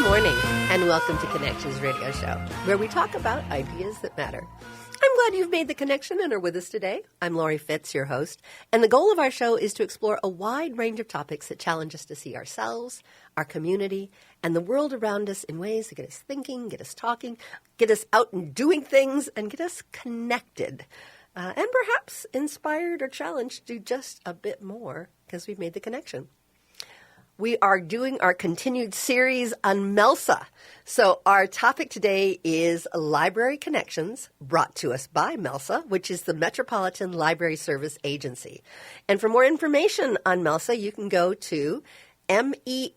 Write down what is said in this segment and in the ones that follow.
morning, and welcome to Connections Radio Show, where we talk about ideas that matter. I'm glad you've made the connection and are with us today. I'm Lori Fitz, your host, and the goal of our show is to explore a wide range of topics that challenge us to see ourselves, our community, and the world around us in ways that get us thinking, get us talking, get us out and doing things, and get us connected, and perhaps inspired or challenged to do just a bit more because we've made the connection. We are doing our continued series on MELSA. So our topic today is Library Connections, brought to us by MELSA, which is the Metropolitan Library Service Agency. And for more information on MELSA, you can go to melsa.org,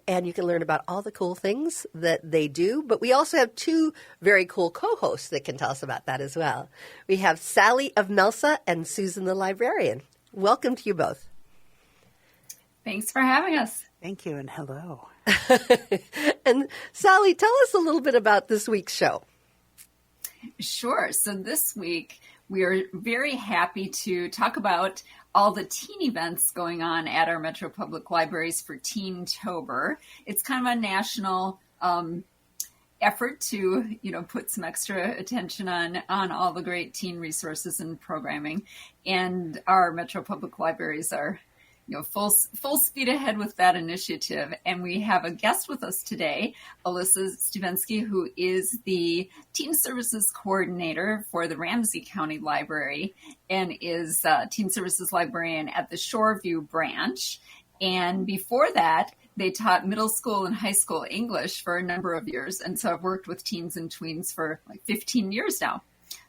and you can learn about all the cool things that they do. But we also have two very cool co-hosts that can tell us about that as well. We have Sally of MELSA and Susan the librarian. Welcome to you both. Thanks for having us. Thank you, and hello. And Sally, tell us a little bit about this week's show. Sure. So this week, we are very happy to talk about all the teen events going on at our Metro Public Libraries for Teen-tober. It's kind of a national effort to, put some extra attention on all the great teen resources and programming. And our Metro Public Libraries are full speed ahead with that initiative. And we have a guest with us today, Alyssa Stevensky, who is the Teen Services Coordinator for the Ramsey County Library and is a Teen Services Librarian at the Shoreview branch. And before that, they taught middle school and high school English for a number of years. And so I've worked with teens and tweens for like 15 years now.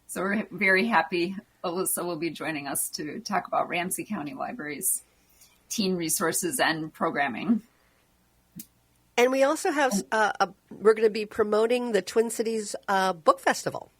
So we're very happy Alyssa will be joining us to talk about Ramsey County Libraries teen resources and programming. And we also have, we're going to be promoting the Twin Cities Book Festival.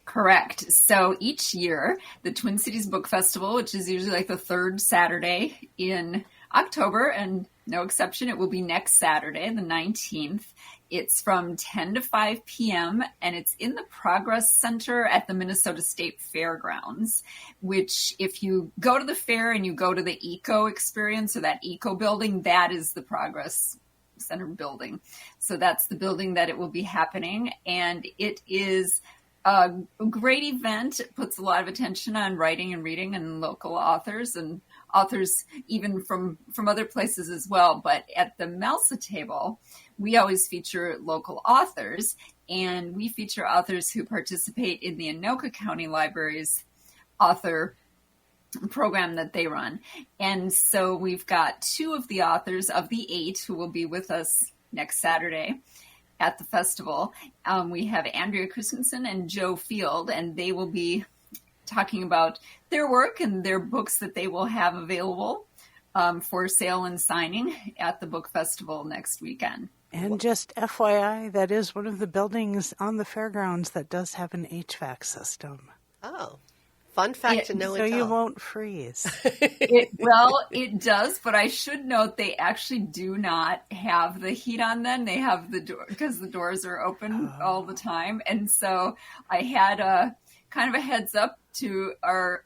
Correct. So each year, the Twin Cities Book Festival, which is usually like the third Saturday in October, and no exception, it will be next Saturday, the 19th. It's from 10 to 5 p.m., and it's in the Progress Center at the Minnesota State Fairgrounds, which if you go to the fair and you go to the ECO experience or that ECO building, that is the Progress Center building. So that's the building that it will be happening, and it is a great event. It puts a lot of attention on writing and reading and local authors and authors even from other places as well. But at the MELSA table, we always feature local authors, and we feature authors who participate in the Anoka County Library's author program that they run. And so we've got two of the authors of the 8 who will be with us next Saturday at the festival. We have Andrea Christensen and Joe Field, and they will be talking about their work and their books that they will have available for sale and signing at the book festival next weekend. And just FYI, that is one of the buildings on the fairgrounds that does have an HVAC system. Oh, fun fact to know. So you won't freeze. It does, but I should note they actually do not have the heat on them. They have the door because the doors are open all the time. And so I had a kind of a heads up to our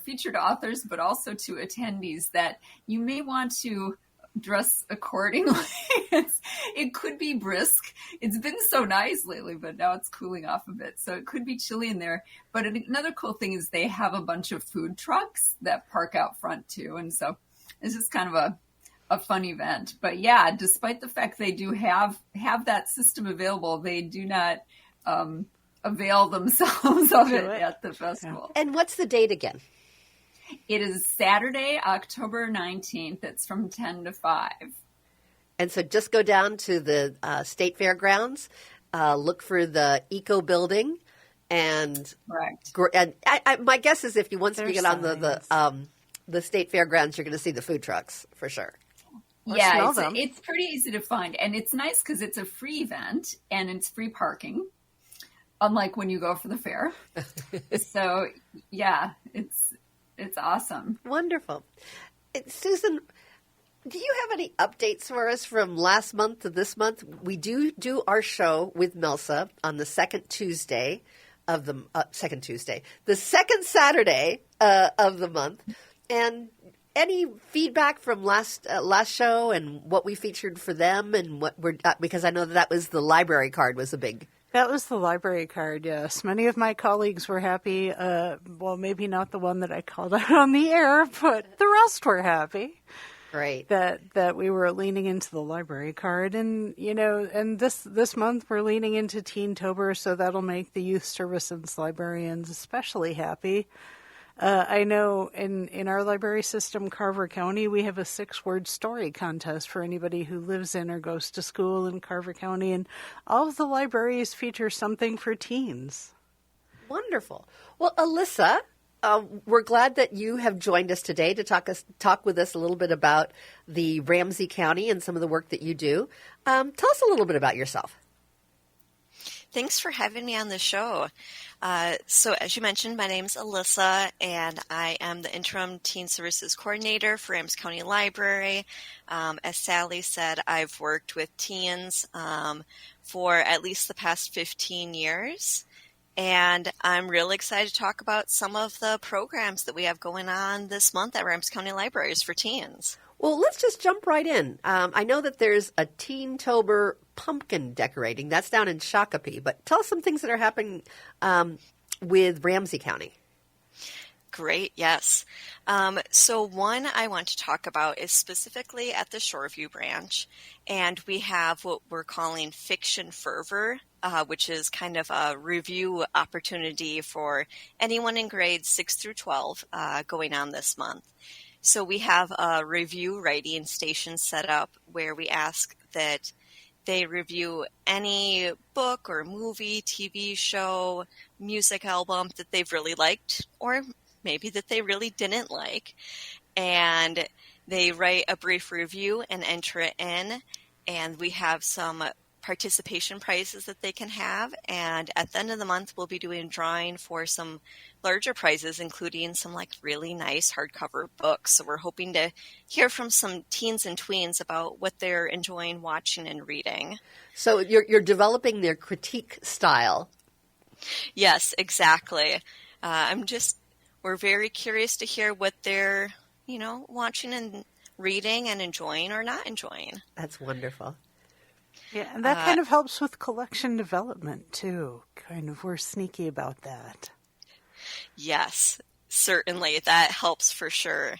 featured authors, but also to attendees that you may want to dress accordingly. It could be brisk. It's been so nice lately, but now it's cooling off a bit. So it could be chilly in there. But another cool thing is they have a bunch of food trucks that park out front too. And so it's just kind of a fun event. But yeah, despite the fact they do have that system available, they do not avail themselves of it at the festival. And what's the date again? It is Saturday, October 19th. It's from 10 to 5. And so just go down to the State Fairgrounds, look for the ECO building, and correct. And my guess is if you once you get on the State Fairgrounds, you're going to see the food trucks for sure. Yeah, it's pretty easy to find, and it's nice because it's a free event and it's free parking, unlike when you go for the fair. So yeah, it's awesome. Wonderful. Susan, do you have any updates for us from last month to this month? We do our show with MELSA on the second Tuesday of the second Saturday of the month. And any feedback from last show and what we featured for them, and what we're because I know that was the library card was a big. That was the library card, yes. Many of my colleagues were happy. Well, maybe not the one that I called out on the air, but the rest were happy. Right. That we were leaning into the library card. And, and this month we're leaning into Teentober, so that'll make the youth services librarians especially happy. I know in our library system, Carver County, we have a 6-word story contest for anybody who lives in or goes to school in Carver County, and all of the libraries feature something for teens. Wonderful. Well, Alyssa, we're glad that you have joined us today to talk with us a little bit about the Ramsey County and some of the work that you do. Tell us a little bit about yourself. Thanks for having me on the show. So as you mentioned, my name's Alyssa, and I am the Interim Teen Services Coordinator for Ramsey County Library. As Sally said, I've worked with teens for at least the past 15 years, and I'm really excited to talk about some of the programs that we have going on this month at Ramsey County Libraries for teens. Well, let's just jump right in. I know that there's a Teentober pumpkin decorating. That's down in Shakopee. But tell us some things that are happening with Ramsey County. Great, yes. So one I want to talk about is specifically at the Shoreview branch. And we have what we're calling Fiction Fervor, which is kind of a review opportunity for anyone in grades 6 through 12 going on this month. So we have a review writing station set up where we ask that they review any book or movie, TV show, music album that they've really liked, or maybe that they really didn't like. And they write a brief review and enter it in. And we have some participation prizes that they can have. And at the end of the month, we'll be doing a drawing for some larger prizes, including some really nice hardcover books. So we're hoping to hear from some teens and tweens about what they're enjoying watching and reading. So you're developing their critique style. Yes, exactly. We're very curious to hear what they're, watching and reading and enjoying or not enjoying. That's wonderful. Yeah, and that kind of helps with collection development, too. We're sneaky about that. Yes, certainly. That helps for sure.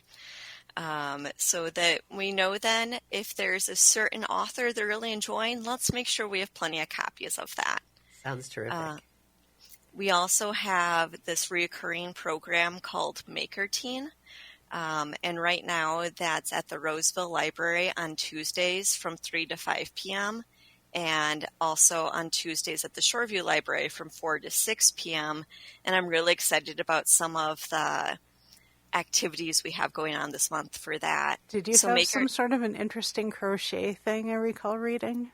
So that we know then if there's a certain author they're really enjoying, let's make sure we have plenty of copies of that. Sounds terrific. We also have this reoccurring program called Maker Teen. And right now that's at the Roseville Library on Tuesdays from 3 to 5 p.m. and also on Tuesdays at the Shoreview Library from 4 to 6 p.m. And I'm really excited about some of the activities we have going on this month for that. Did you have some sort of an interesting crochet thing I recall reading?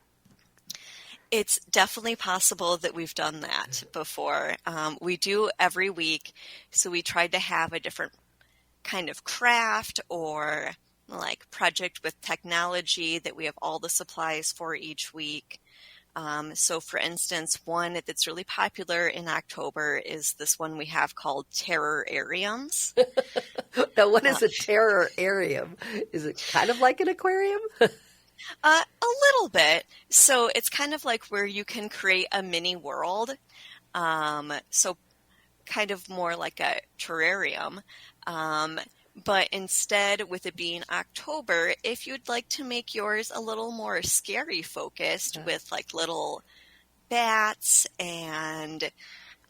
It's definitely possible that we've done that before. We do every week, so we tried to have a different kind of craft or project with technology that we have all the supplies for each week. So for instance, one that's really popular in October is this one we have called Terrorariums. Now, what is a terrorarium? Is it kind of like an aquarium? A little bit. So it's kind of like where you can create a mini world. So kind of more like a terrarium. But instead, with it being October, if you'd like to make yours a little more scary focused with little bats and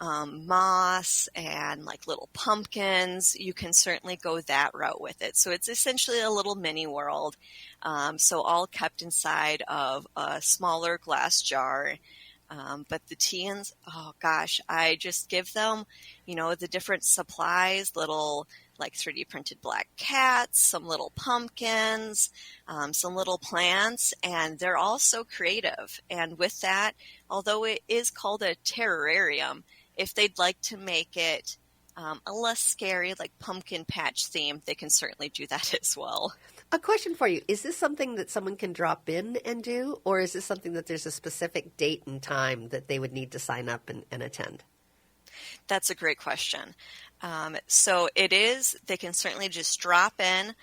moss and little pumpkins, you can certainly go that route with it. So it's essentially a little mini world. So all kept inside of a smaller glass jar. But the teens, oh gosh, I just give them, the different supplies, little 3D printed black cats, some little pumpkins, some little plants, and they're all so creative. And with that, although it is called a terrarium, if they'd like to make it a less scary, pumpkin patch theme, they can certainly do that as well. A question for you. Is this something that someone can drop in and do, or is this something that there's a specific date and time that they would need to sign up and attend? That's a great question. So they can certainly just drop in.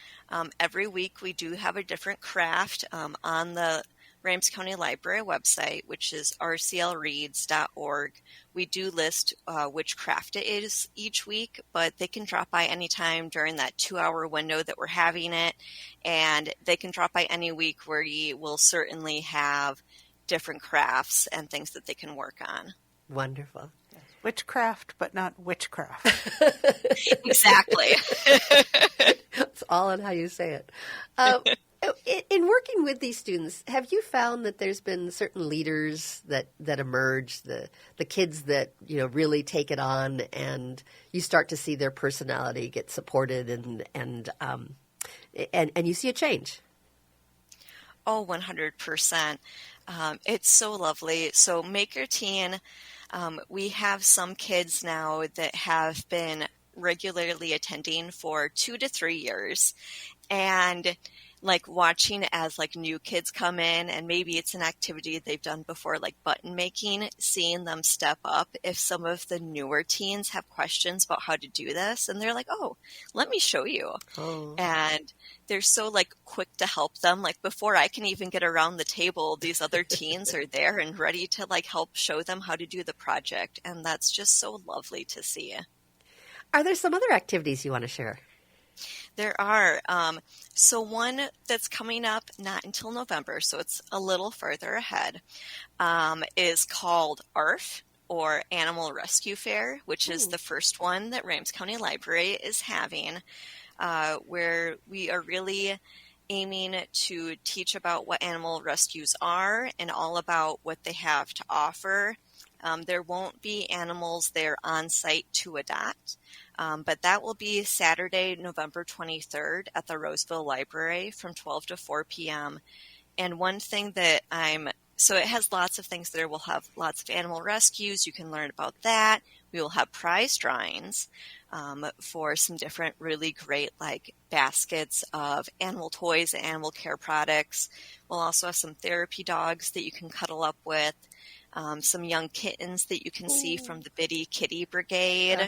Every week we do have a different craft on the Ramsey County Library website, which is rclreads.org. We do list which craft it is each week, but they can drop by anytime during that 2-hour window that we're having it. And they can drop by any week where we will certainly have different crafts and things that they can work on. Wonderful. Witchcraft, but not witchcraft. Exactly. It's all on how you say it. In working with these students, have you found that there's been certain leaders that emerge, the kids that really take it on, and you start to see their personality get supported, and you see a change? Oh, 100%. It's so lovely. So Make Your Teen, we have some kids now that have been regularly attending for 2 to 3 years, and like watching as like new kids come in, and maybe it's an activity they've done before, like button making, seeing them step up. If some of the newer teens have questions about how to do this, and they're like, oh, let me show you. Oh. And they're so like quick to help them. Like before I can even get around the table, these other teens are there and ready to like help show them how to do the project. And that's just so lovely to see. Are there some other activities you want to share? There are. So one that's coming up not until November, so it's a little further ahead, is called ARF, or Animal Rescue Fair, which is the first one that Ramsey County Library is having, where we are really aiming to teach about what animal rescues are and all about what they have to offer. There won't be animals there on site to adopt. But that will be Saturday, November 23rd at the Roseville Library from 12 to 4 p.m. And one thing that so it has lots of things there. We'll have lots of animal rescues. You can learn about that. We will have prize drawings for some different really great like baskets of animal toys and animal care products. We'll also have some therapy dogs that you can cuddle up with, some young kittens that you can see from the Bitty Kitty Brigade.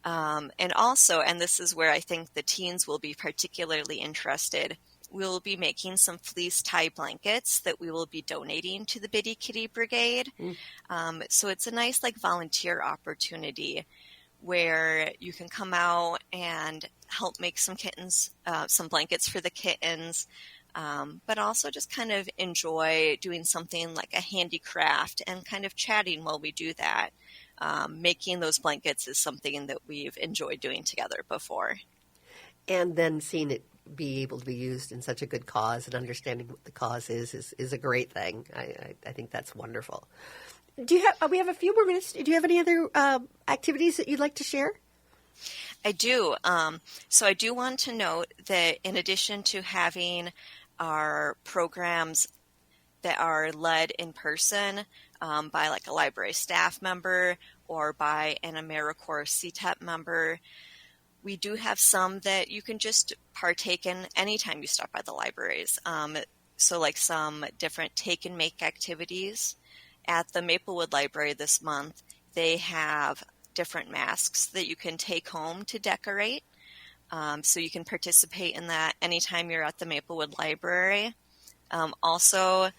Uh-huh. And also, and this is where I think the teens will be particularly interested, we'll be making some fleece tie blankets that we will be donating to the Bitty Kitty Brigade. So it's a nice like volunteer opportunity where you can come out and help make some blankets for the kittens, but also just kind of enjoy doing something like a handicraft and kind of chatting while we do that. Making those blankets is something that we've enjoyed doing together before. And then seeing it be able to be used in such a good cause and understanding what the cause is a great thing. I think that's wonderful. We have a few more minutes. Do you have any other activities that you'd like to share? I do. So I do want to note that in addition to having our programs that are led in person by like a library staff member or by an AmeriCorps CTEP member, we do have some that you can just partake in anytime you stop by the libraries. So like some different take and make activities. At the Maplewood Library this month, they have different masks that you can take home to decorate. So you can participate in that anytime you're at the Maplewood Library. Also,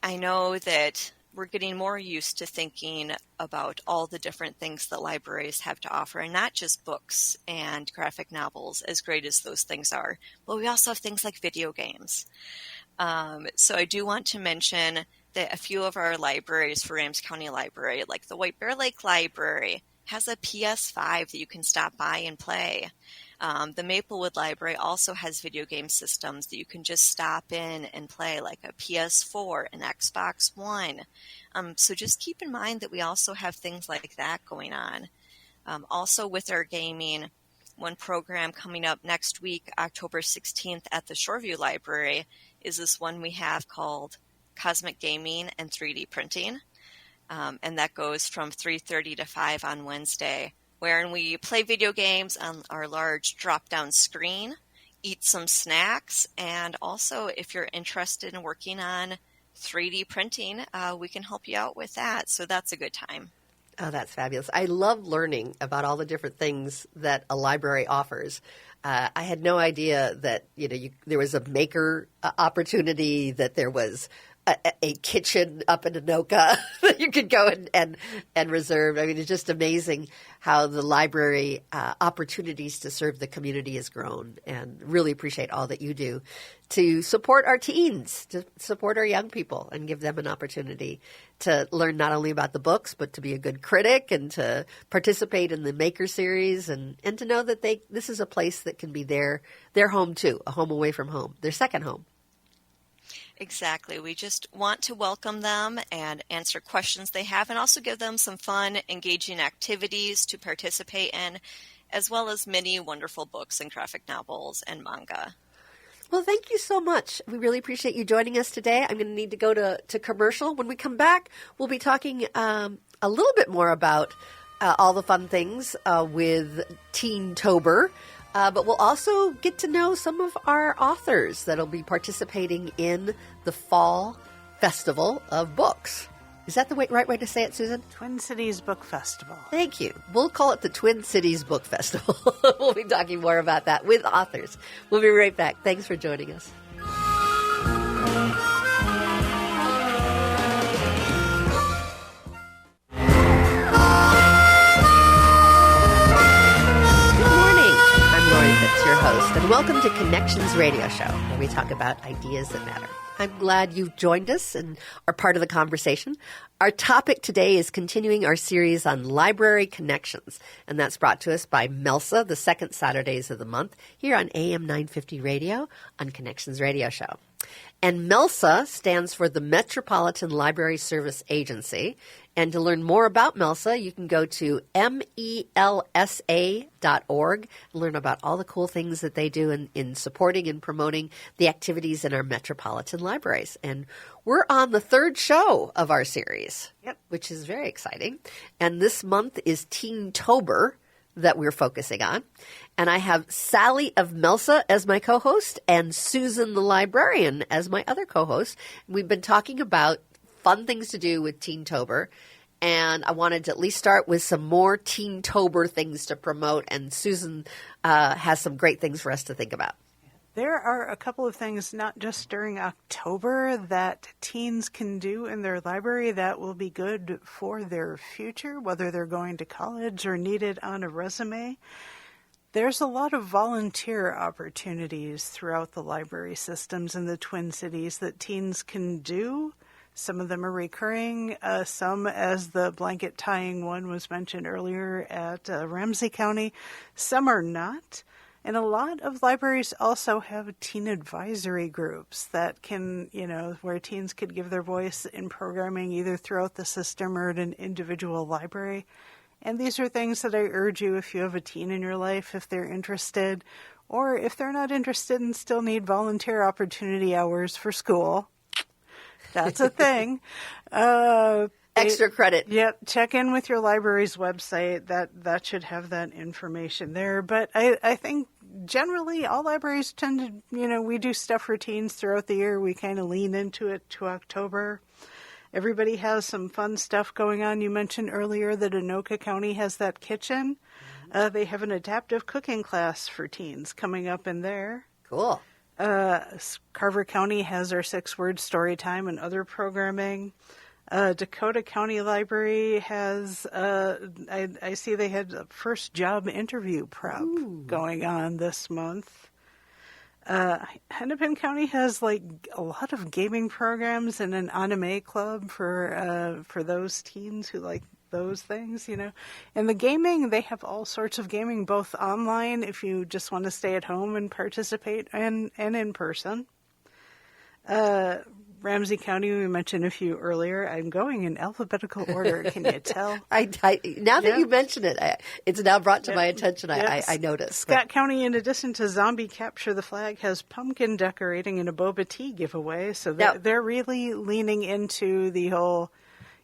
I know that we're getting more used to thinking about all the different things that libraries have to offer, and not just books and graphic novels, as great as those things are, but we also have things like video games. So I do want to mention that a few of our libraries for Ramsey County Library, like the White Bear Lake Library, has a PS5 that you can stop by and play. The Maplewood Library also has video game systems that you can just stop in and play, like a PS4 and Xbox One. So just keep in mind that we also have things like that going on. Also with our gaming, one program coming up next week, October 16th at the Shoreview Library, is this one we have called Cosmic Gaming and 3D Printing. And that goes from 3:30 to 5 on Wednesday, wherein we play video games on our large drop-down screen, eat some snacks, and also if you're interested in working on 3D printing, we can help you out with that. So that's a good time. Oh, that's fabulous. I love learning about all the different things that a library offers. I had no idea that, there was a maker opportunity, that there was a kitchen up in Anoka that you could go and reserve. I mean, it's just amazing how the library opportunities to serve the community has grown, and really appreciate all that you do to support our teens, to support our young people, and give them an opportunity to learn not only about the books, but to be a good critic and to participate in the Maker Series, and to know that this is a place that can be their home too, a home away from home, their second home. Exactly. We just want to welcome them and answer questions they have, and also give them some fun, engaging activities to participate in, as well as many wonderful books and graphic novels and manga. Well, thank you so much. We really appreciate you joining us today. I'm going to need to go to commercial. When we come back, we'll be talking a little bit more about all the fun things with Teen-tober. But we'll also get to know some of our authors that'll be participating in the Fall Festival of Books. Is that the right way to say it, Susan? Twin Cities Book Festival. Thank you. We'll call it the Twin Cities Book Festival. We'll be talking more about that with authors. We'll be right back. Thanks for joining us. Your host, and welcome to Connections Radio Show, where we talk about ideas that matter. I'm glad you've joined us and are part of the conversation. Our topic today is continuing our series on library connections, and that's brought to us by MELSA, the second Saturdays of the month, here on AM 950 Radio on Connections Radio Show. And MELSA stands for the Metropolitan Library Service Agency. And to learn more about MELSA, you can go to melsa.org and learn about all the cool things that they do in supporting and promoting the activities in our metropolitan libraries. And we're on the third show of our series, which is very exciting. And this month is Teen-tober that we're focusing on. And I have Sally of MELSA as my co-host and Susan the librarian as my other co-host. We've been talking about fun things to do with Teen-tober, and I wanted to at least start with some more Teen-tober things to promote, and Susan has some great things for us to think about. There are a couple of things, not just during October, that teens can do in their library that will be good for their future, whether they're going to college or need it on a resume. There's a lot of volunteer opportunities throughout the library systems in the Twin Cities that teens can do. Some of them are recurring, some, as the blanket tying one was mentioned earlier at Ramsey County, some are not. And a lot of libraries also have teen advisory groups that can, where teens could give their voice in programming either throughout the system or at an individual library. And these are things that I urge you, if you have a teen in your life, if they're interested, or if they're not interested and still need volunteer opportunity hours for school. That's a thing. Extra credit. Yep. Check in with your library's website. That should have that information there. But I think generally all libraries tend to, we do stuff for teens throughout the year. We kind of lean into it to October. Everybody has some fun stuff going on. You mentioned earlier that Anoka County has that kitchen. They have an adaptive cooking class for teens coming up in there. Cool. Carver County has our 6-word story time and other programming. Dakota County Library has, I see they had a first job interview prep going on this month. Hennepin County has a lot of gaming programs and an anime club for those teens who like those things, And the gaming, they have all sorts of gaming, both online if you just want to stay at home and participate, and in person. Ramsey County, we mentioned a few earlier. I'm going in alphabetical order. Can you tell? Now that you mention it, it's now brought to my attention. I noticed. Scott County, in addition to Zombie Capture the Flag, has pumpkin decorating and a boba tea giveaway. So they're really leaning into the whole,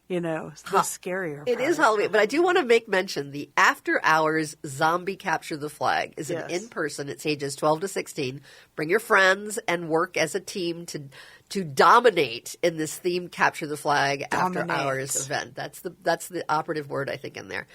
the scarier part. It is Halloween, but I do want to make mention the After Hours Zombie Capture the Flag is an in-person. It's ages 12 to 16. Bring your friends and work as a team to dominate in this themed Capture the Flag After Dominate. Hours event. That's the operative word, I think, in there.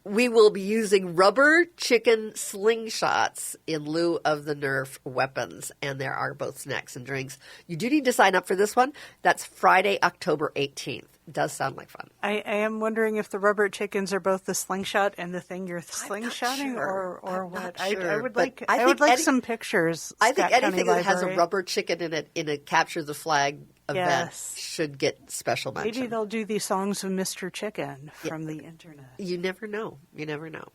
We will be using rubber chicken slingshots in lieu of the Nerf weapons, and there are both snacks and drinks. You do need to sign up for this one. That's Friday, October 18th. Does sound like fun. I am wondering if the rubber chickens are both the slingshot and the thing you're slingshotting, sure. or I'm what? not I sure, would but like I I would think like any- some pictures. I think Scott County anything that has a Library. rubber chicken in a Capture the Flag event Yes. should get special mention. Maybe they'll do the songs of Mr. Chicken from the internet. You never know. You never know.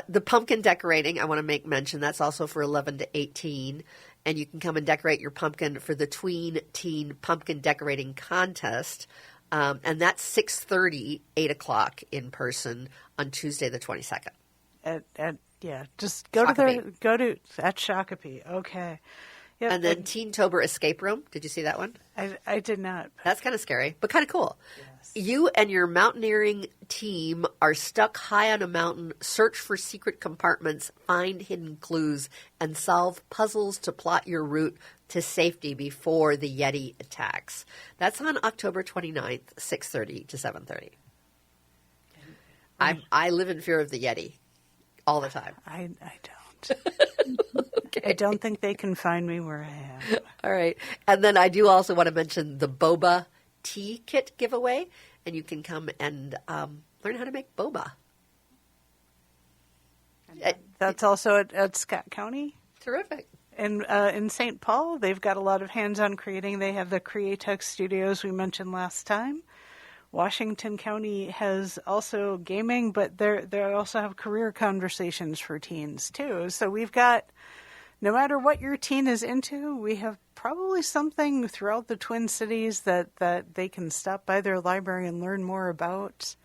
The pumpkin decorating, I want to make mention, that's also for 11 to 18. And you can come and decorate your pumpkin for the Tween Teen Pumpkin Decorating Contest. And that's 6:30, 8 o'clock in person on Tuesday the 22nd. Just go Shakopee. at Shakopee. Okay. Yep, And then Teentober Escape Room. Did you see that one? I did not. That's kind of scary, but kind of cool. You and your mountaineering team are stuck high on a mountain, search for secret compartments, find hidden clues, and solve puzzles to plot your route to safety before the Yeti attacks. That's on October 29th, 6:30 to 7:30. I live in fear of the Yeti all the time. I don't. I don't think they can find me where I am. All right. And then I do also want to mention the boba tea kit giveaway, and you can come and learn how to make boba. That's also at Scott County. Terrific. And in St. Paul, they've got a lot of hands-on creating. They have the Createx studios we mentioned last time. Washington County has also gaming, but they also have career conversations for teens too. So we've got, no matter what your teen is into, we have probably something throughout the Twin Cities that they can stop by their library and learn more about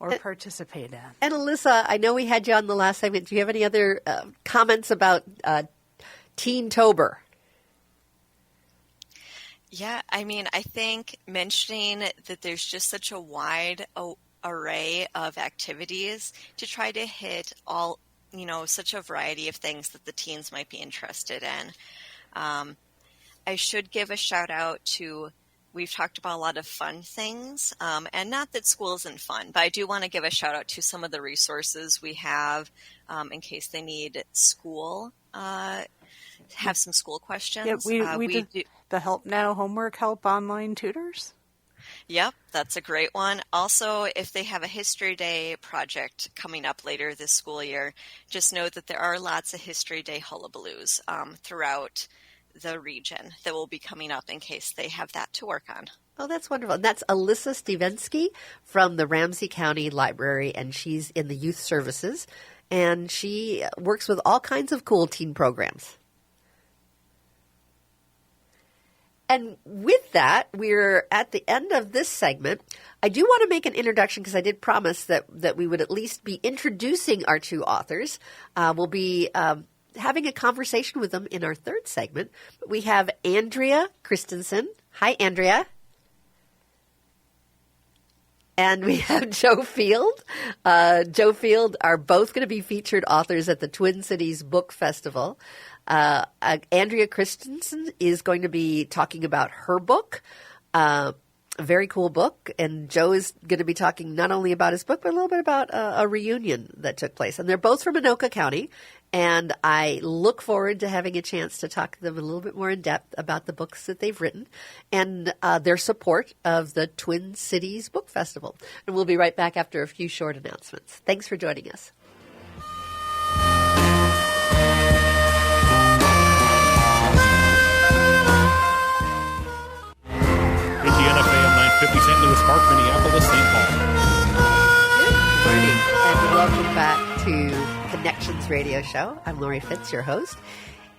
or participate in. And Alyssa, I know we had you on the last segment. Do you have any other comments about Teentober? Yeah, I mean, I think mentioning that there's just such a wide array of activities to try to hit all, such a variety of things that the teens might be interested in. I should give a shout out to, we've talked about a lot of fun things, and not that school isn't fun, but I do want to give a shout out to some of the resources we have in case they need school, have some school questions. Yeah, we did the Help Now homework help online tutors. Yep, that's a great one. Also, if they have a History Day project coming up later this school year, just know that there are lots of History Day hullabaloos throughout the region that will be coming up in case they have that to work on. Oh, that's wonderful. And that's Alyssa Stevensky from the Ramsey County Library, and she's in the youth services, and she works with all kinds of cool teen programs. And with that, we're at the end of this segment. I do want to make an introduction because I did promise that we would at least be introducing our two authors. We'll be having a conversation with them in our third segment. We have Andrea Christensen. Hi, Andrea. And we have Joe Field. Joe Field are both going to be featured authors at the Twin Cities Book Festival. Andrea Christensen is going to be talking about her book, a very cool book. And Joe is going to be talking not only about his book, but a little bit about a reunion that took place. And they're both from Anoka County. And I look forward to having a chance to talk to them a little bit more in depth about the books that they've written and their support of the Twin Cities Book Festival. And we'll be right back after a few short announcements. Thanks for joining us. Indiana FM 950 St. Louis Park, Minneapolis, St. Paul. Good morning, and welcome back to Connections Radio Show. I'm Lori Fitz, your host.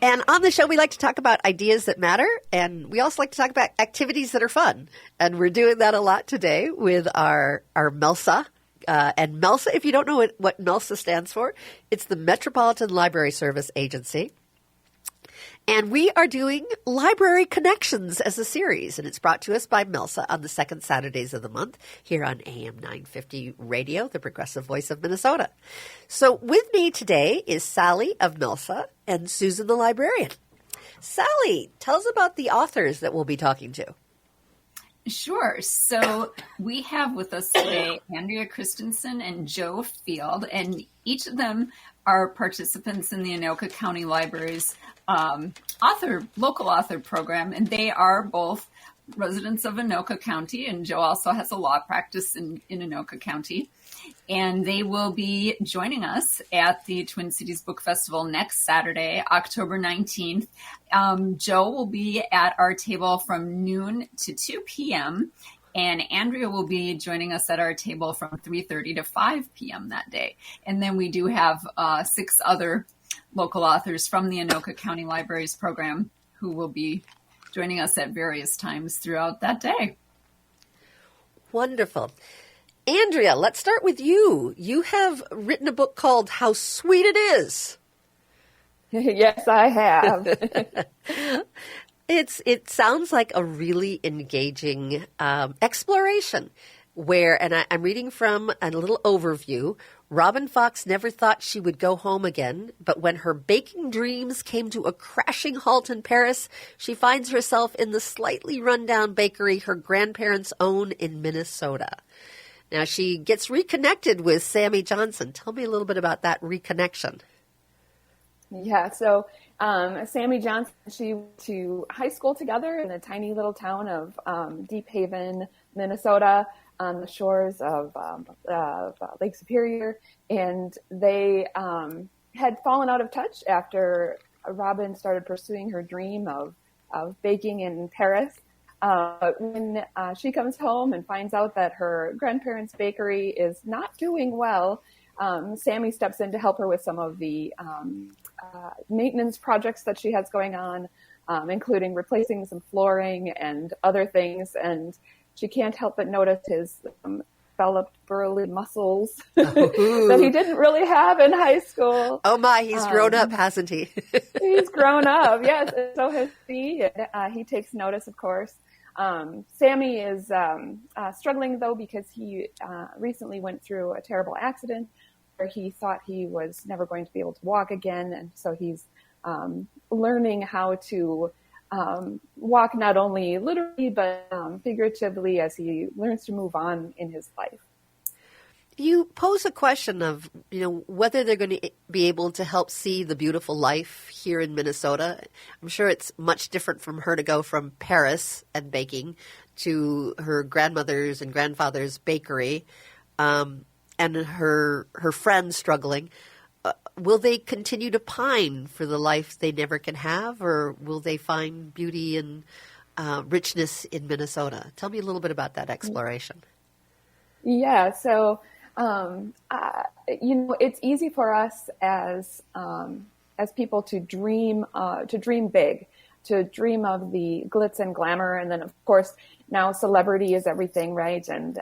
And on the show, we like to talk about ideas that matter, and we also like to talk about activities that are fun. And we're doing that a lot today with our MELSA. And MELSA, if you don't know what MELSA stands for, it's the Metropolitan Library Service Agency. And we are doing Library Connections as a series, and it's brought to us by MELSA on the second Saturdays of the month here on AM 950 Radio, the progressive voice of Minnesota. So with me today is Sally of MELSA and Susan the librarian. Sally, tell us about the authors that we'll be talking to. Sure. So we have with us today Andrea Christensen and Joe Field, and each of them are participants in the Anoka County Library's local author program, and they are both residents of Anoka County, and Joe also has a law practice in Anoka County. And they will be joining us at the Twin Cities Book Festival next Saturday, October 19th. Joe will be at our table from noon to 2 p.m., and Andrea will be joining us at our table from 3:30 to 5 p.m. that day. And then we do have 6 other local authors from the Anoka County Libraries program who will be joining us at various times throughout that day. Wonderful. Andrea, let's start with you. You have written a book called How Sweet It Is. Yes, I have. It sounds like a really engaging exploration where, and I'm reading from a little overview, Robin Fox never thought she would go home again, but when her baking dreams came to a crashing halt in Paris, she finds herself in the slightly rundown bakery her grandparents own in Minnesota. Now, she gets reconnected with Sammy Johnson. Tell me a little bit about that reconnection. Yeah, so Sammy Johnson, she went to high school together in the tiny little town of Deep Haven, Minnesota, on the shores of Lake Superior. And they had fallen out of touch after Robin started pursuing her dream of baking in Paris. When she comes home and finds out that her grandparents' bakery is not doing well, Sammy steps in to help her with some of the maintenance projects that she has going on, including replacing some flooring and other things. And she can't help but notice his developed burly muscles that he didn't really have in high school. Oh my, he's grown up, hasn't he? He's grown up, yes. And so has he. He takes notice, of course. Sammy is struggling, though, because he recently went through a terrible accident where he thought he was never going to be able to walk again. And so he's learning how to walk not only literally, but figuratively as he learns to move on in his life. You pose a question of, whether they're going to be able to help see the beautiful life here in Minnesota. I'm sure it's much different from her to go from Paris and baking to her grandmother's and grandfather's bakery, and her friends struggling. Will they continue to pine for the life they never can have, or will they find beauty and richness in Minnesota? Tell me a little bit about that exploration. Yeah, so it's easy for us as people to dream big, to dream of the glitz and glamour, and then of course now celebrity is everything, right? And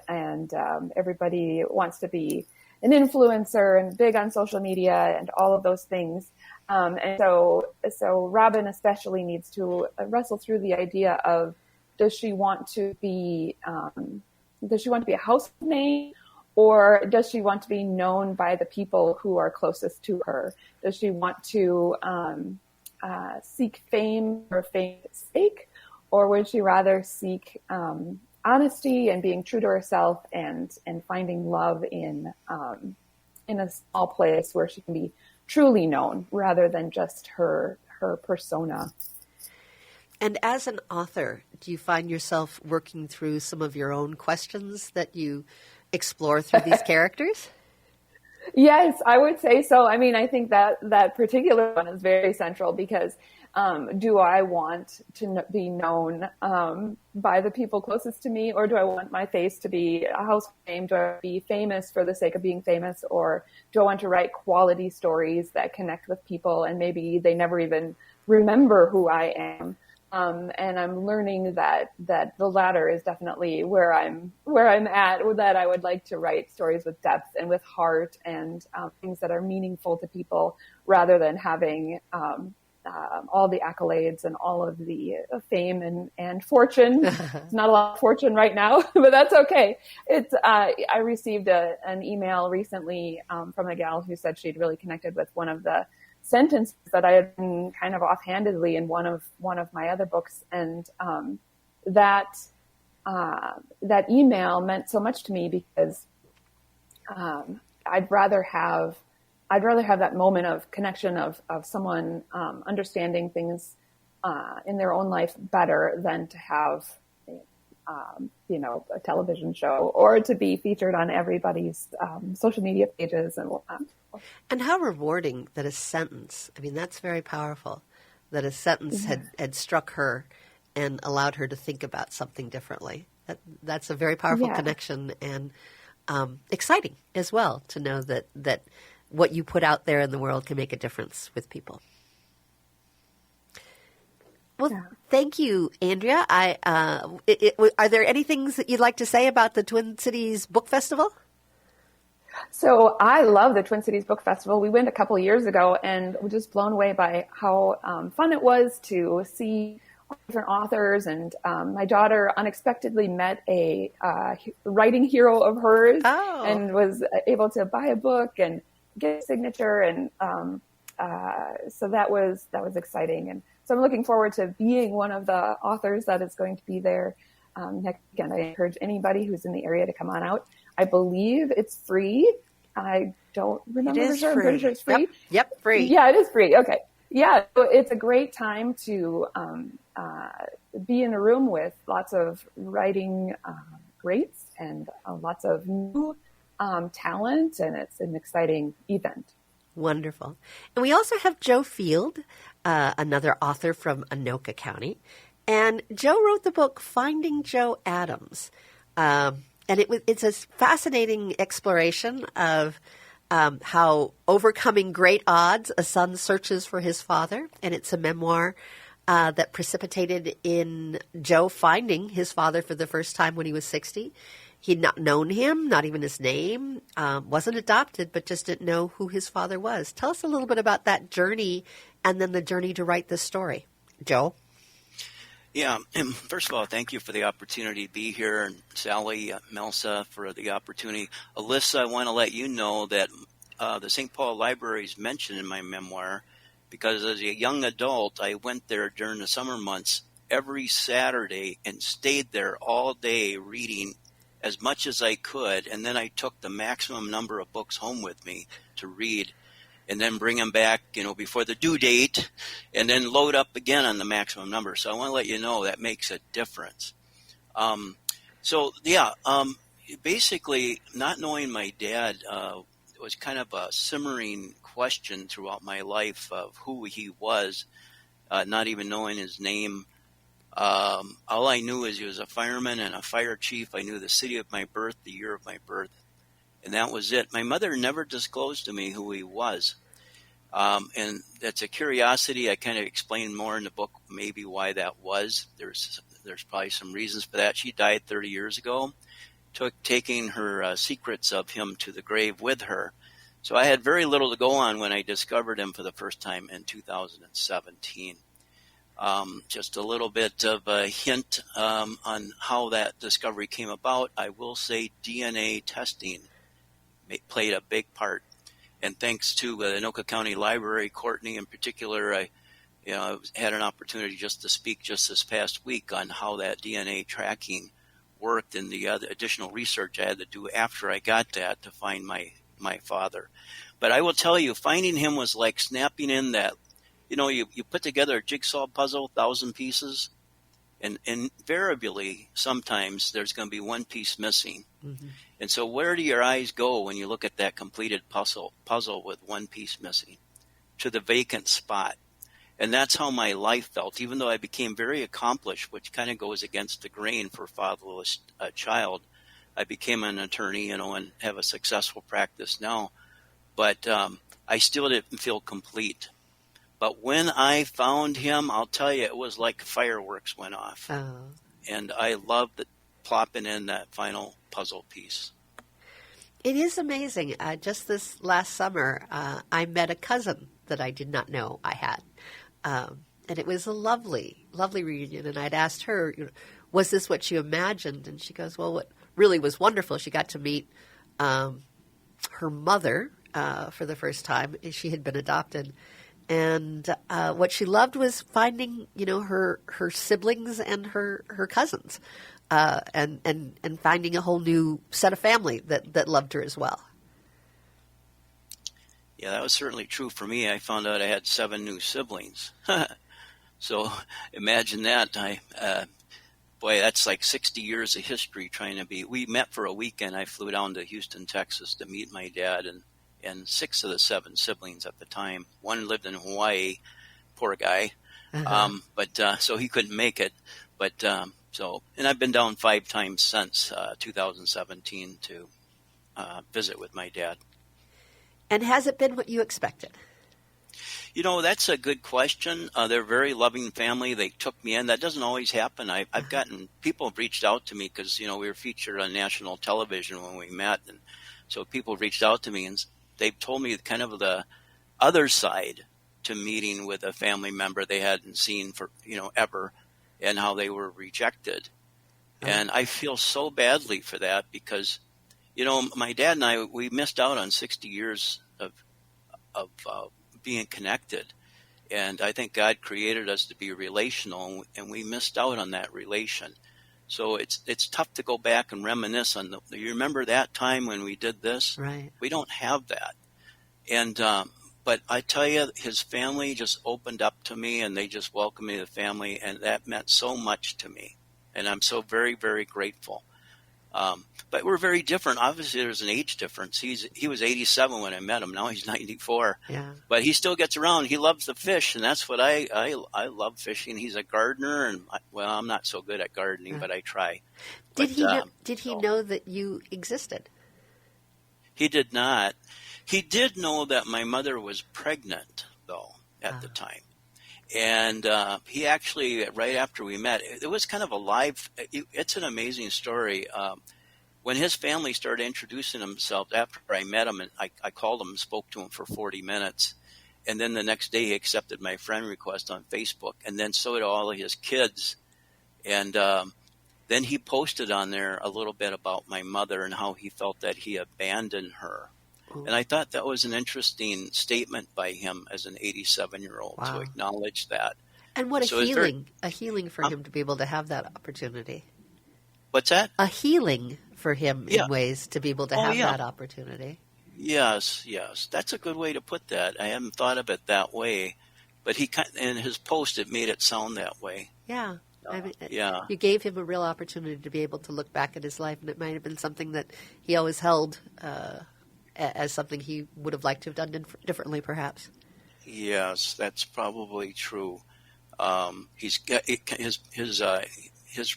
everybody wants to be an influencer and big on social media and all of those things. And so Robin especially needs to wrestle through the idea of, does she want to be a household name, or does she want to be known by the people who are closest to her? Does she want to seek fame for fame's sake, or would she rather seek honesty and being true to herself and finding love in a small place where she can be truly known rather than just her persona? And as an author, do you find yourself working through some of your own questions that you explore through these characters? Yes, I would say so. I mean, I think that particular one is very central because do I want to be known by the people closest to me, or do I want my face to be a household name? Do I be famous for the sake of being famous, or do I want to write quality stories that connect with people and maybe they never even remember who I am? And I'm learning that the latter is definitely where I'm at, that I would like to write stories with depth and with heart and things that are meaningful to people rather than having all the accolades and all of the fame and fortune. It's not a lot of fortune right now, but that's okay. I received an email recently from a gal who said she'd really connected with one of the sentences that I had written kind of offhandedly in one of my other books, and that email meant so much to me because I'd rather have that moment of connection of someone understanding things in their own life better than to have a television show or to be featured on everybody's social media pages and whatnot. And how rewarding that a sentence, I mean, that's very powerful, that a sentence had struck her and allowed her to think about something differently. That's a very powerful connection, and exciting as well to know that what you put out there in the world can make a difference with people. Well, thank you, Andrea. Are there any things that you'd like to say about the Twin Cities Book Festival? So I love the Twin Cities Book Festival. We went a couple of years ago and were just blown away by how fun it was to see different authors. And my daughter unexpectedly met a writing hero of hers and was able to buy a book and get a signature. And so that was exciting. And so I'm looking forward to being one of the authors that is going to be there next weekend. I encourage anybody who's in the area to come on out. I believe it's free. I don't remember. It is free. I'm pretty sure it's free. Yep, free. Yeah, it is free. Okay. Yeah, so it's a great time to be in a room with lots of writing greats and lots of new talent, and it's an exciting event. Wonderful. And we also have Joe Field, another author from Anoka County. And Joe wrote the book Finding Joe Adams. And it's a fascinating exploration of how overcoming great odds, a son searches for his father. And it's a memoir that precipitated in Joe finding his father for the first time when he was 60. He'd not known him, not even his name, wasn't adopted, but just didn't know who his father was. Tell us a little bit about that journey and then the journey to write this story. Joe? Yeah, and first of all, thank you for the opportunity to be here, and Sally, Melsa, for the opportunity. Alyssa, I want to let you know that the St. Paul Library is mentioned in my memoir because as a young adult, I went there during the summer months every Saturday and stayed there all day reading as much as I could, and then I took the maximum number of books home with me to read and then bring them back, before the due date, and then load up again on the maximum number. So I want to let you know that makes a difference. Basically, not knowing my dad was kind of a simmering question throughout my life of who he was, not even knowing his name. All I knew is he was a fireman and a fire chief. I knew the city of my birth, the year of my birth, and that was it. My mother never disclosed to me who he was. And that's a curiosity. I kind of explained more in the book maybe why that was. There's probably some reasons for that. She died 30 years ago, taking her secrets of him to the grave with her. So I had very little to go on when I discovered him for the first time in 2017. Just a little bit of a hint on how that discovery came about. I will say DNA testing played a big part. And thanks to the Anoka County Library, Courtney in particular, I had an opportunity just to speak just this past week on how that DNA tracking worked and the other additional research I had to do after I got that to find my father. But I will tell you, finding him was like snapping in that, you put together a jigsaw puzzle, 1,000 pieces, and invariably, sometimes there's going to be one piece missing. Mm-hmm. And so where do your eyes go when you look at that completed puzzle with one piece missing? To the vacant spot. And that's how my life felt, even though I became very accomplished, which kind of goes against the grain for a fatherless child. I became an attorney, and have a successful practice now. But I still didn't feel complete. But when I found him, I'll tell you, it was like fireworks went off. Oh. And I loved plopping in that final puzzle piece. It is amazing. Just this last summer, I met a cousin that I did not know I had. And it was a lovely, lovely reunion. And I'd asked her, was this what you imagined? And she goes, well, what really was wonderful, she got to meet her mother for the first time. She had been adopted. And what she loved was finding, her siblings and her cousins, and finding a whole new set of family that loved her as well. Yeah, that was certainly true for me. I found out I had 7 new siblings. So imagine that. Boy, that's like 60 years of history trying to be. We met for a weekend. I flew down to Houston, Texas to meet my dad and 6 of the 7 siblings at the time. One lived in Hawaii, poor guy. But so he couldn't make it. But and I've been down 5 times since 2017 to visit with my dad. And has it been what you expected? That's a good question. They're a very loving family. They took me in. That doesn't always happen. I've gotten people have reached out to me because, we were featured on national television when we met. And so people reached out to me and they've told me kind of the other side to meeting with a family member they hadn't seen for, ever, and how they were rejected. And I feel so badly for that because, my dad and I, we missed out on 60 years of being connected. And I think God created us to be relational, and we missed out on that relation. So it's tough to go back and reminisce on you remember that time when we did this? Right. We don't have that. And, but I tell you, his family just opened up to me and they just welcomed me to the family. And that meant so much to me. And I'm so very, very grateful. But we're very different. Obviously, there's an age difference. He was 87 when I met him. Now he's 94. Yeah. But he still gets around. He loves the fish, and that's what I love fishing. He's a gardener, and I'm not so good at gardening, but I try. Did he know that you existed? He did not. He did know that my mother was pregnant, though, at the time. And he actually, right after we met, it was kind of a live, it's an amazing story. When his family started introducing themselves after I met him, and I called him and spoke to him for 40 minutes. And then the next day he accepted my friend request on Facebook. And then so did all of his kids. And then he posted on there a little bit about my mother and how he felt that he abandoned her. And I thought that was an interesting statement by him as an 87-year-old to acknowledge that. And what a healing for him to be able to have that opportunity. What's that? A healing for him in ways to be able to have that opportunity. Yes. That's a good way to put that. I haven't thought of it that way. But in his post, it made it sound that way. Yeah. You gave him a real opportunity to be able to look back at his life, and it might have been something that he always held as something he would have liked to have done differently, perhaps. Yes, that's probably true. His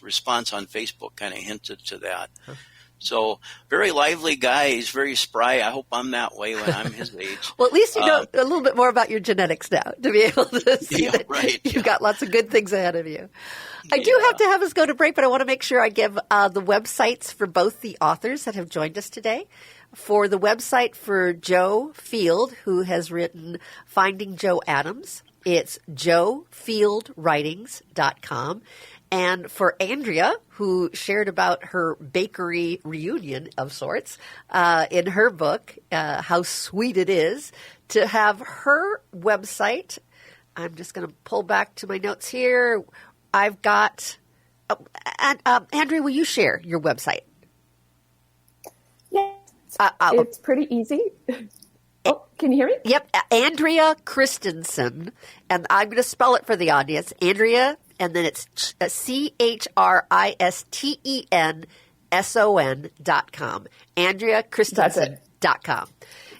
response on Facebook kind of hinted to that. Huh. So, very lively guy. He's very spry. I hope I'm that way when I'm his age. Well, at least you know a little bit more about your genetics now to be able to see that you've got lots of good things ahead of you. I do have to have us go to break, but I want to make sure I give the websites for both the authors that have joined us today. For the website for Joe Field, who has written Finding Joe Adams, it's joefieldwritings.com. And for Andrea, who shared about her bakery reunion of sorts in her book, How Sweet It Is, to have her website. I'm just going to pull back to my notes here. I've got Andrea, will you share your website? Yes. It's pretty easy. Oh, can you hear me? Yep. Andrea Christensen. And I'm going to spell it for the audience. Andrea, and then it's ChristenSon.com. AndreaChristensen.com.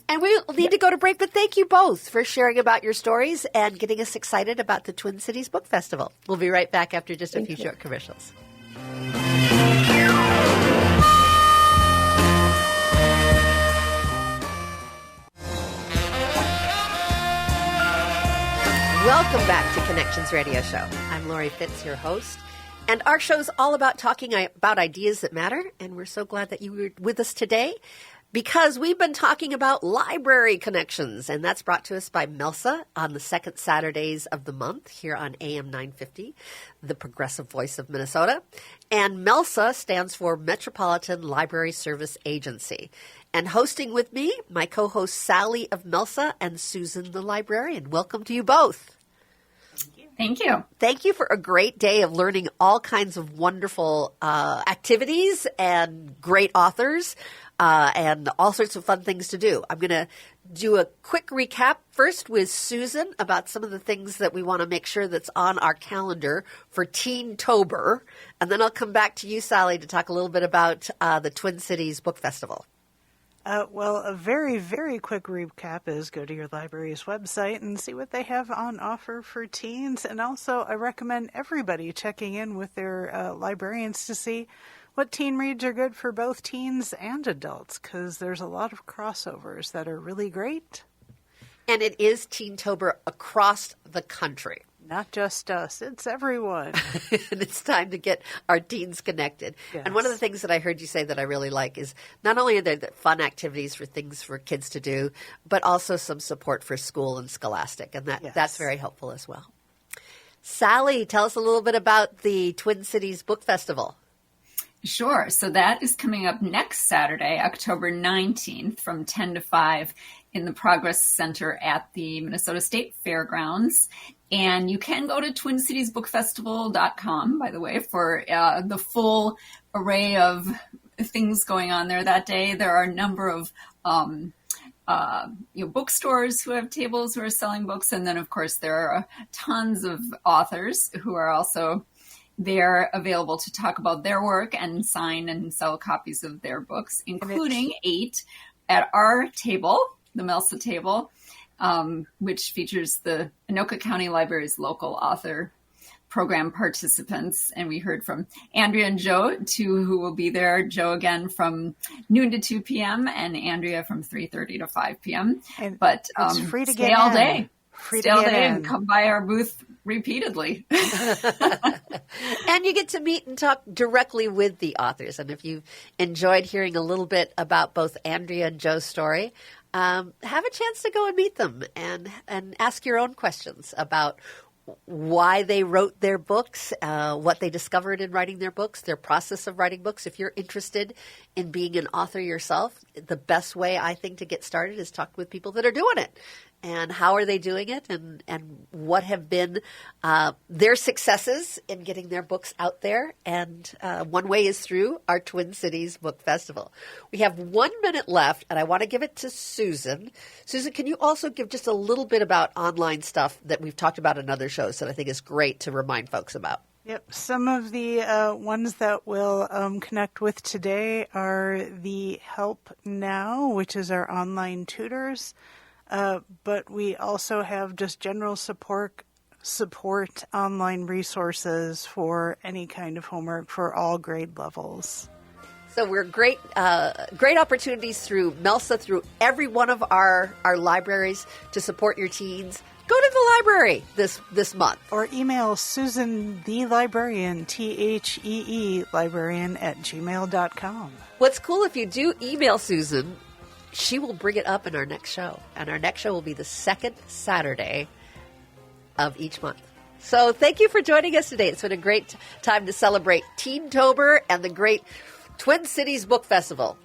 And we'll need to go to break, but thank you both for sharing about your stories and getting us excited about the Twin Cities Book Festival. We'll be right back after just a few short commercials. Welcome back to Connections Radio Show. I'm Lori Fitz, your host. And our show's all about talking about ideas that matter. And we're so glad that you were with us today because we've been talking about library connections. And that's brought to us by MELSA on the second Saturdays of the month here on AM 950, the progressive voice of Minnesota. And MELSA stands for Metropolitan Library Service Agency. And hosting with me, my co-host Sally of MELSA and Susan the librarian. Welcome to you both. Thank you. Thank you for a great day of learning all kinds of wonderful activities and great authors and all sorts of fun things to do. I'm going to do a quick recap first with Susan about some of the things that we want to make sure that's on our calendar for Teen-tober. And then I'll come back to you, Sally, to talk a little bit about the Twin Cities Book Festival. Well, a very, very quick recap is go to your library's website and see what they have on offer for teens. And also, I recommend everybody checking in with their librarians to see what teen reads are good for both teens and adults, because there's a lot of crossovers that are really great. And it is Teen-tober across the country. Not just us, it's everyone. And it's time to get our teens connected. Yes. And one of the things that I heard you say that I really like is not only are there the fun activities for things for kids to do, but also some support for school and scholastic. And that's very helpful as well. Sally, tell us a little bit about the Twin Cities Book Festival. Sure. So that is coming up next Saturday, October 19th from 10 to 5 in the Progress Center at the Minnesota State Fairgrounds. And you can go to TwinCitiesBookFestival.com, by the way, for the full array of things going on there that day. There are a number of bookstores who have tables who are selling books. And then, of course, there are tons of authors who are also there available to talk about their work and sign and sell copies of their books, including 8 at our table, the MELSA table, which features the Anoka County Library's local author program participants. And we heard from Andrea and Joe, who will be there. Joe again from noon to 2 p.m. and Andrea from 3:30 to 5 p.m. But it's free to stay get all in. day. Free Stay to all get day in. and come by our booth repeatedly. And you get to meet and talk directly with the authors. And if you've enjoyed hearing a little bit about both Andrea and Joe's story, have a chance to go and meet them and ask your own questions about why they wrote their books, what they discovered in writing their books, their process of writing books. If you're interested in being an author yourself, the best way I think to get started is talk with people that are doing it. And how are they doing it, and what have been their successes in getting their books out there. And one way is through our Twin Cities Book Festival. We have 1 minute left, and I want to give it to Susan. Susan, can you also give just a little bit about online stuff that we've talked about in other shows that I think is great to remind folks about? Yep. Some of the ones that we'll connect with today are the Help Now, which is our online tutors. But we also have just general support online resources for any kind of homework for all grade levels. So we're great opportunities through MELSA, through every one of our libraries to support your teens. Go to the library this month. Or email Susan the Librarian, THEE librarian @gmail.com. What's cool, if you do email Susan, she will bring it up in our next show. And our next show will be the second Saturday of each month. So thank you for joining us today. It's been a great time to celebrate Teen-tober and the great Twin Cities Book Festival.